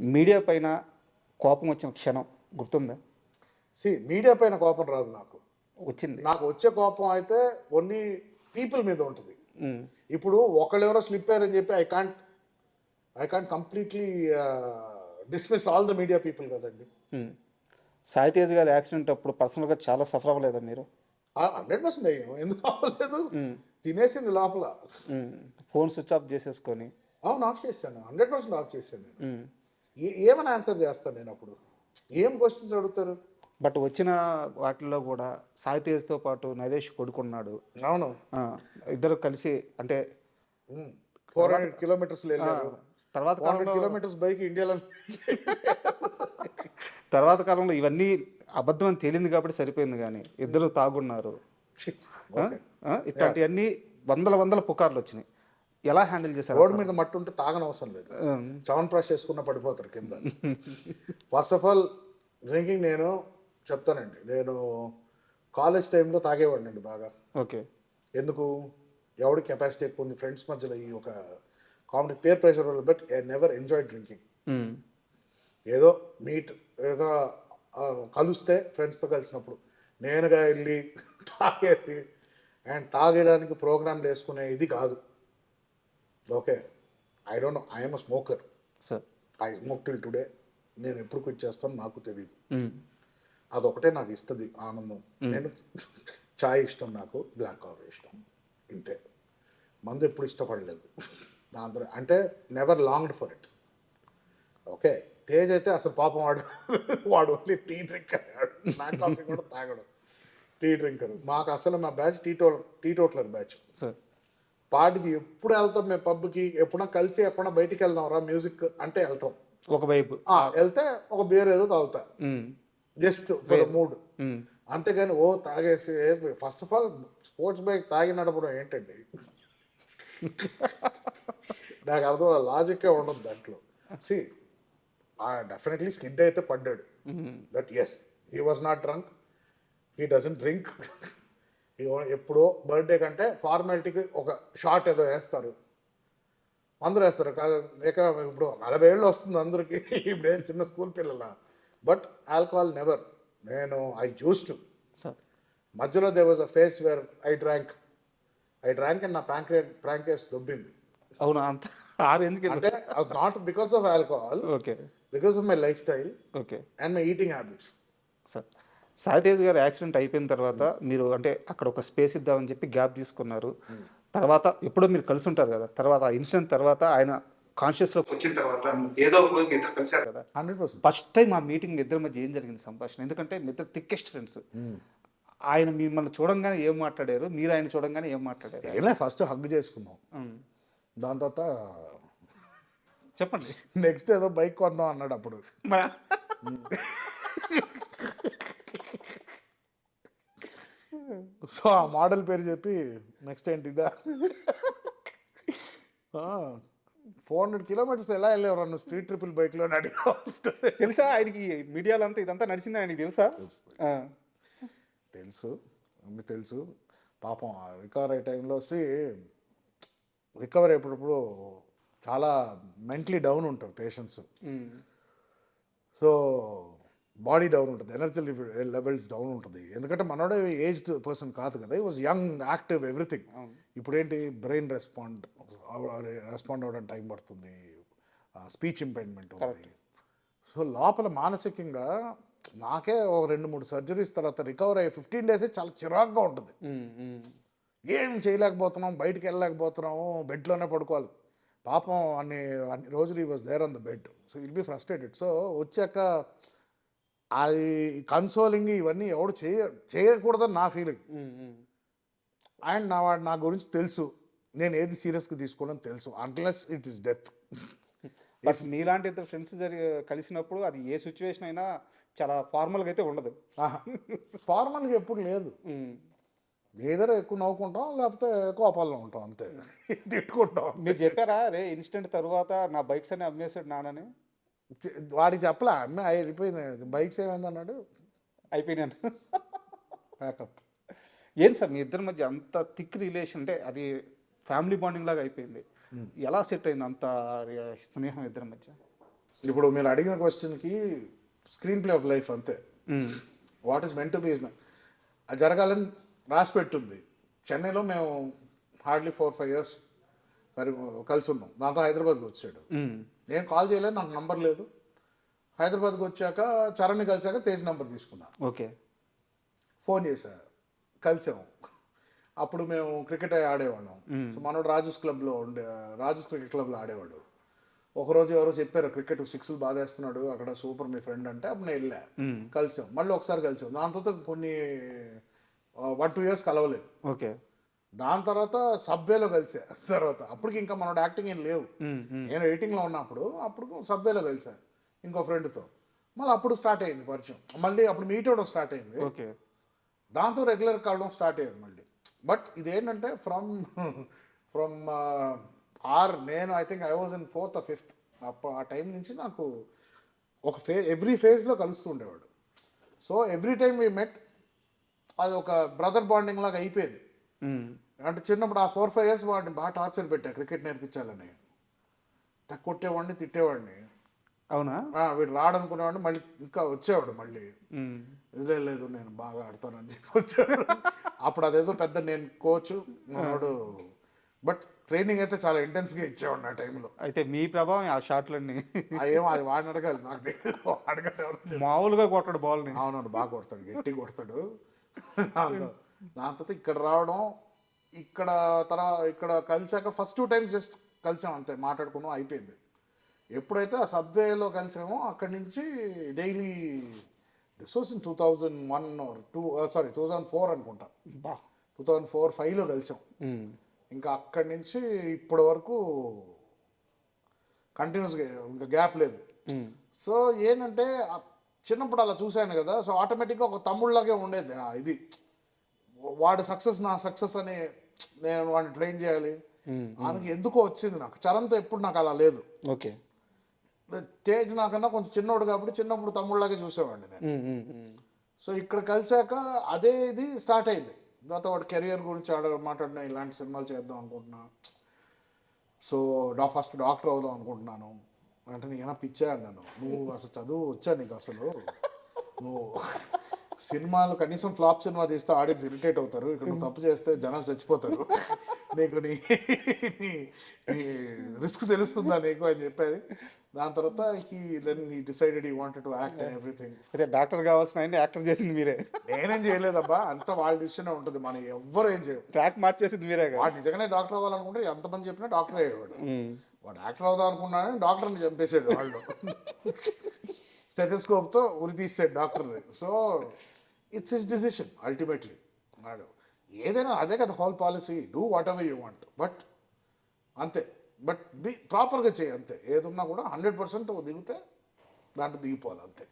Media పైన కోపం వచ్చిన క్షణం గుర్తుందా? మీడియా పైన కోపం రాదు నాకు. వచ్చింది. నాకు వచ్చే కోపం అయితే ఓన్లీ పీపుల్ మీద ఉంటుంది. హ్మ్. ఇప్పుడు ఒకళ్ళెవరో స్లిప్ అయ్యారని చెప్పి I can't completely dismiss all the media people కదండి. హ్మ్. సాయి తేజ్ గారి యాక్సిడెంట్ అప్పుడు పర్సనల్‌గా చాలా సఫర్ అవ్వలేదా మీరు? 100% అయ్యాము. ఎందుకు అవ్వలేదు? హ్మ్. తినేసింది లోపల. హ్మ్. ఫోన్ స్విచ్ ఆఫ్ చేసేసుకొని. అవును, ఆఫ్ చేశాను. 100% ఆఫ్ చేశాను నేను. హ్మ్. ఏమని ఆన్సర్ చేస్తాను నేను అప్పుడు? ఏం క్వశ్చన్స్ అడుగుతారు? బట్ వచ్చిన వాటిల్లో కూడా సాయి తేజ్‌తో పాటు నరేష్ కొడుకున్నాడు. అవును. ఆ! ఇద్దరు కలిసి అంటే 400 కిలోమీటర్స్‌లో ఆ! వెళ్ళారు. తర్వాత 400 కాలంలో కిలోమీటర్స్ బైక్ ఇండియాలో. తర్వాత కాలంలో ఇవన్నీ అబద్ధం అని తేలింది కాబట్టి సరిపోయింది గానీ, ఇద్దరు తాగున్నారు. ఆ! ఓకే. ఆ! ఇట్లాంటియన్నీ వందల పుకార్లొచ్చినాయి. ఎలా హ్యాండిల్ చేశారు రోడ్డు అసలు? మీద మట్టి ఉంటే తాగనవసరం లేదు. హ్మ్. చవన్ ప్రాష్ చేసుకున్న పడిపోతారు కింద. ఫస్ట్ ఆఫ్ ఆల్ డ్రింకింగ్ నేను చెప్తానండి. నేను కాలేజ్ టైంలో తాగేవాడినండి బాగా. ఓకే. ఎందుకు? ఎవడి కెపాసిటీ ఎక్కువ ఉంది ఫ్రెండ్స్ మధ్యలో ఈ ఒక కామెడీ పేర్ ప్రెషర్ వల్ల. But I never enjoy drinking. హ్మ్. ఏదో ఏదో కలిస్తే ఫ్రెండ్స్తో కలిసినప్పుడు నేనుగా వెళ్ళి తాగేది అండ్ తాగేయడానికి ప్రోగ్రాంలు వేసుకునే ఇది కాదు. Okay, I don't know, I'm a smoker. Sir. I smoke till today. నేను ఎప్పుడు క్విట్ చేస్తాను నాకు తెలియదు. హ్మ్. అదొకటే నాకు ఇస్తుంది ఆనందం. నేను చాయ్ ఇష్టం, నాకు బ్లాక్ కాఫీ ఇష్టం, ఇంతే. మందు ఎప్పుడు ఇష్టపడలేదు. దాంతో అంటే never longed for it. Okay, Tej అయితే అసలు పాపం వాడు only tea drinker. Black coffee కూడా తాగడు, టీ డ్రింకర్. మాకు అసలు మా బ్యాచ్ టీటోట్లర్ బ్యాచ్. సార్. పార్టీకి ఎప్పుడు వెళ్తాం మేము పబ్కి, ఎప్పుడన్నా కలిసి ఎప్పుడన్నా బయటికి వెళ్దాం రా మ్యూజిక్ అంటే వెళ్తాం. ఒక వైపు. వెళ్తే ఒక బీర్ ఏదో తాగుతా, హ్మ్. Just for the mood. హ్మ్. అంతేగాని ఓ తాగేసి first of all sports bike తాగి నడపడం ఏంటండి? నాకు అర్థం లాజిక్కే ఉండదు దాంట్లో. సి డెఫినెట్లీ స్కిడ్ అయితే పడ్డాడు. Hmm. That's, he was not drunk, he doesn't drink. ఎప్పుడో బర్త్డే కంటే ఫార్మాలిటీకి ఒక షార్ట్ ఏదో వేస్తారు, అందరూ వేస్తారు. ఇక ఇప్పుడు 40 ఏళ్ళు వస్తుంది అందరికి. ఇప్పుడు ఏం చిన్న స్కూల్ పిల్లల. But alcohol never. నేను ఐ యూస్ టు. సార్. మధ్యలో they was a face where I drank and నా ప్రాంకేస్ దొబ్బింది. అవునా? అంత ఆ రేంజ్‌కి అంటే not because of alcohol, okay. Because of my life style okay. And my eating habits. Sir. Sai Tej గారి accident అయిపోయిన తర్వాత మీరు అంటే అక్కడ ఒక స్పేస్ ఇద్దామని చెప్పి గ్యాప్ తీసుకున్నారు. తర్వాత ఎప్పుడో మీరు కలిసి ఉంటారు కదా! తర్వాత ఆ ఇన్సిడెంట్ తర్వాత ఆయన కాన్షియస్‌లోకి వచ్చిన తర్వాత ఏదో ఒక రోజు మీ ఇద్దరు కలిసారు కదా! 100%. ఫస్ట్ టైమ్ ఆ మీటింగ్ మీ ఇద్దరి మధ్య ఏం జరిగింది సంభాషణ? ఎందుకంటే మీ ఇద్దరు థిక్కెస్ట్ ఫ్రెండ్స్. ఆయన మిమ్మల్ని చూడంగానే ఏం మాట్లాడారు? మీరు ఆయన చూడంగానే ఏం మాట్లాడారు? ఏం ఫస్ట్ హగ్ చేసుకున్నాం. హ్మ్. దాని తర్వాత చెప్పండి. నెక్స్ట్ ఏదో బైక్ కొందాం అన్నాడు అప్పుడు. మ సో ఆ మోడల్ పేరు చెప్పి నెక్స్ట్ ఏంటి ఇదా? 400 కిలోమీటర్స్ ఎలా వెళ్ళేవారు నువ్వు స్ట్రీట్ ట్రిపుల్ బైక్లో అని అడిగా. తెలుసా ఆయనకి మీడియాలో అంతా ఇదంతా నడిచింది ఆయనకి తెలుసా? ఆ! తెలుసు, అన్ని తెలుసు. పాపం రికవర్ అయ్యే టైంలో రికవర్ అయ్యేటప్పుడు చాలా మెంటలీ డౌన్ ఉంటారు పేషెంట్స్. హ్మ్. సో బాడీ డౌన్ ఉంటుంది, ఎనర్జీ లెవెల్స్ డౌన్ ఉంటుంది. ఎందుకంటే మనోడే ఏజ్డ్ పర్సన్ కాదు కదా, ఈ వాజ్ యంగ్, యాక్టివ్, ఎవ్రీథింగ్. అవును. ఇప్పుడు ఏంటి, బ్రెయిన్ రెస్పాండ్ అవ్వడానికి టైం పడుతుంది, స్పీచ్ ఇంపైర్మెంట్ ఉంది. కరెక్ట్. సో లోపల మానసికంగా నాకే ఒక 2-3 సర్జరీస్ తర్వాత రికవర్ అయ్యే 15 డేసే చాలా చిరాగ్గా ఉంటుంది. హ్మ్. హ్మ్. ఏం చేయలేకపోతున్నాం, బయటికి వెళ్ళలేకపోతున్నాము, బెడ్లోనే పడుకోవాలి. పాపం అన్ని అన్ని రోజులు ఈ was there on the bed. So will be frustrated. So వచ్చాక అది కన్సోలింగ్ ఇవన్నీ ఎవడు చేయకూడదని నా ఫీలింగ్. హ్మ్. హ్మ్. అండ్ నా గురించి తెలుసు, నేను ఏది సీరియస్గా తీసుకోవాలని తెలుసు, unless it is death. But మీలాంటి ఇద్దరు ఫ్రెండ్స్ కలిసినప్పుడు అది ఏ సిచ్యువేషన్ అయినా చాలా ఫార్మల్‌గా అయితే ఉండదు. ఫార్మల్గా ఎప్పుడు లేదు. హ్మ్. ఏదైనా ఎక్కువ నవ్వుకుంటాం, లేకపోతే కోపాల్లో ఉంటాం అంతే. తిట్టుకుంటాం. మీరు చెప్పారా? "అరే! ఇన్సిడెంట్ తరువాత నా బైక్స్ అన్ని అమ్మేసాడు నాన్నని." వాడికి చెప్పలే, అమ్మాయి వెళ్ళిపోయింది, బైక్స్ ఏమైంది అన్నాడు, అయిపోయినాను. ప్యాకప్. ఏం సార్ మీ ఇద్దరి మధ్య అంత థిక్ రిలేషన్ అంటే అది ఫ్యామిలీ బాండింగ్ లాగా అయిపోయింది. ఎలా సెట్ అయింది అంత స్నేహం ఇద్దరి మధ్య? ఇప్పుడు మీరు అడిగిన క్వశ్చన్కి స్క్రీన్ ప్లే ఆఫ్ లైఫ్ అంతే. మ్మ్. What is meant to be అది జరగాలని రాసి పెట్టుంది. చెన్నైలో మేము హార్డ్లీ 4-5 years మరి కలిసి ఉన్నాం. దాంతో హైదరాబాద్కి వచ్చాడు. మ్మ్. నేను కాల్ చేయలేదు, నాకు నంబర్ లేదు. హైదరాబాద్కి వచ్చాక చరణ్ని కలిసాక తేజ్ నంబర్ తీసుకున్నా, ఓకే. ఫోన్ చేశా, కలిసాము. అప్పుడు మేము క్రికెట్ ఆడేవాళ్ళం. సో మనోడు రాజూస్ క్లబ్లో రాజూస్ క్రికెట్ క్లబ్లో ఆడేవాడు. ఒకరోజు ఎవరో చెప్పారు క్రికెట్ 6లు బాధేస్తున్నాడు అక్కడ, సూపర్ మీ ఫ్రెండ్ అంటే అప్పుడు నేను వెళ్ళా, కలిసాం. మళ్ళీ ఒకసారి కలిసాం. దాని తర్వాత కొన్ని 1-2 years కలవలేదు. ఓకే. దాని తర్వాత సబ్వేలో కలిసా. తర్వాత అప్పటికి ఇంకా మనోడు యాక్టింగ్ ఏం లేవు. నేను ఎడిటింగ్లో ఉన్నప్పుడు అప్పుడు సబ్వేలో కలిసా ఇంకో ఫ్రెండ్తో. మళ్ళీ అప్పుడు స్టార్ట్ అయింది పరిచయం. మళ్ళీ అప్పుడు మీట్ అవ్వడం స్టార్ట్ అయింది. ఓకే. దాంతో రెగ్యులర్ కలవడం స్టార్ట్ అయ్యింది మళ్ళీ. బట్ ఇదేంటంటే ఫ్రమ్ నేను I think I was in 4th or 5th. అప్పుడు ఆ టైం నుంచి నాకు ఒక ఎవ్రీ ఫేజ్లో కలుస్తూ ఉండేవాడు. So every time we met అది ఒక బ్రదర్ బాండింగ్ లాగా అయిపోయేది. మ్మ్. అంటే చిన్నప్పుడు ఆ 4-5 years వాడిని బాగా టార్చర్ పెట్టా క్రికెట్ నేర్పించాలని. కొట్టేవాడిని, తిట్టేవాడిని. అవునా? వీడు రాడనుకునేవాడిని, మళ్ళీ ఇంకా వచ్చేవాడు మళ్ళీ. మ్మ్. లేదు నేను బాగా ఆడతానని చెప్పి వచ్చాడు. అప్పుడు అదేదో పెద్ద నేను కోచ్ మనోడు, బట్ ట్రైనింగ్ అయితే చాలా ఇంటెన్స్గా ఇచ్చేవాడు ఆ టైంలో. అయితే మీ ప్రభావం ఆ షాట్లన్నీ ఏమో అది వాడిని అడగాలి, నాకు తెలియదు. అడగాలి ఎవరు. మామూలుగా కొట్టడు బాల్ని. అవునవును, బాగా కొడతాడు, గట్టి కొడతాడు. దాని తర్వాత ఇక్కడ రావడం, ఇక్కడ కలిసాక ఫస్ట్ 2 times జస్ట్ కలిసాం అంతే, మాట్లాడుకున్నాం, అయిపోయింది. ఎప్పుడైతే ఆ సబ్వేలో కలిసామో అక్కడి నుంచి daily, this was in 2001 or 2004 అనుకుంటా. 2004-5లో కలిసాం. మ్మ్. ఇంకా అక్కడి నుంచి ఇప్పటి వరకు కంటిన్యూస్గా, ఇంకా గ్యాప్ లేదు. మ్మ్. సో ఏంటంటే చిన్నప్పుడు అలా చూశాను కదా, సో ఆటోమేటిక్గా ఒక తమ్ముళ్ళలాగే ఉండేది. ఇది వాడు సక్సెస్ నా సక్సెస్ అని నేను వాడిని ట్రైన్ చేయాలి ఆయనకి ఎందుకో వచ్చింది. నాకు చరణ్తో ఎప్పుడు నాకు అలా లేదు. ఓకే. తేజ్ నాకన్నా కొంచెం చిన్నోడు కాబట్టి చిన్నప్పుడు తమ్ముళ్ళలాగే చూసేవాడిని నేను. మ్మ్. సో ఇక్కడ కలిసాక అదే ఇది స్టార్ట్ అయింది. దాంతో వాడు కెరియర్ గురించి మాట్లాడినా, ఇలాంటి సినిమాలు చేద్దాం అనుకుంటున్నా, సో ఫస్ట్ డాక్టర్ అవుదాం అనుకుంటున్నాను అంటే, నేను పిచ్చా అన్నాను. నువ్వు అసలు చదువు వచ్చా నీకు? అసలు నువ్వు సినిమాలు కనీసం ఫ్లాప్ సినిమా తీస్తే ఆడియన్స్ ఇరిటేట్ అవుతారు, ఇక్కడ నువ్వు తప్పు చేస్తే జనాలు చచ్చిపోతారు, నీకు నీ రిస్క్ తెలుస్తుందా నీకు అని చెప్పారు. దాని తర్వాత he decided he wanted to act and everything. అయితే డాక్టర్ కావాల్సిన ఆయన యాక్టర్ చేసింది మీరే. నేనేం చేయలేదబ్బా, అంతా వాళ్ళ డిసిషన్ ఉంటుంది, మనం ఎవ్వరు ఏం చేయరు. ట్రాక్ మార్చేసింది మీరే కదా. వాడు నిజంగానే డాక్టర్ అవ్వాలనుకుంటే ఎంతమంది చెప్పినా డాక్టర్ అయ్యేవాడు. వాడు యాక్టర్ అవుదాం అనుకున్నాడని డాక్టర్ని చంపేసాడు వాళ్ళు. స్టెథోస్కోప్తో ఉరి తీసాడు డాక్టర్ని. So it's his decision ultimately. వాడు ఏదైనా అదే కదా whole policy, do what ever you want, but అంతే. బట్ ప్రాపర్గా చేయి అంతే. ఏదున్నా కూడా 100% దిగితే దాంట్లో దిగిపోవాలి అంతే.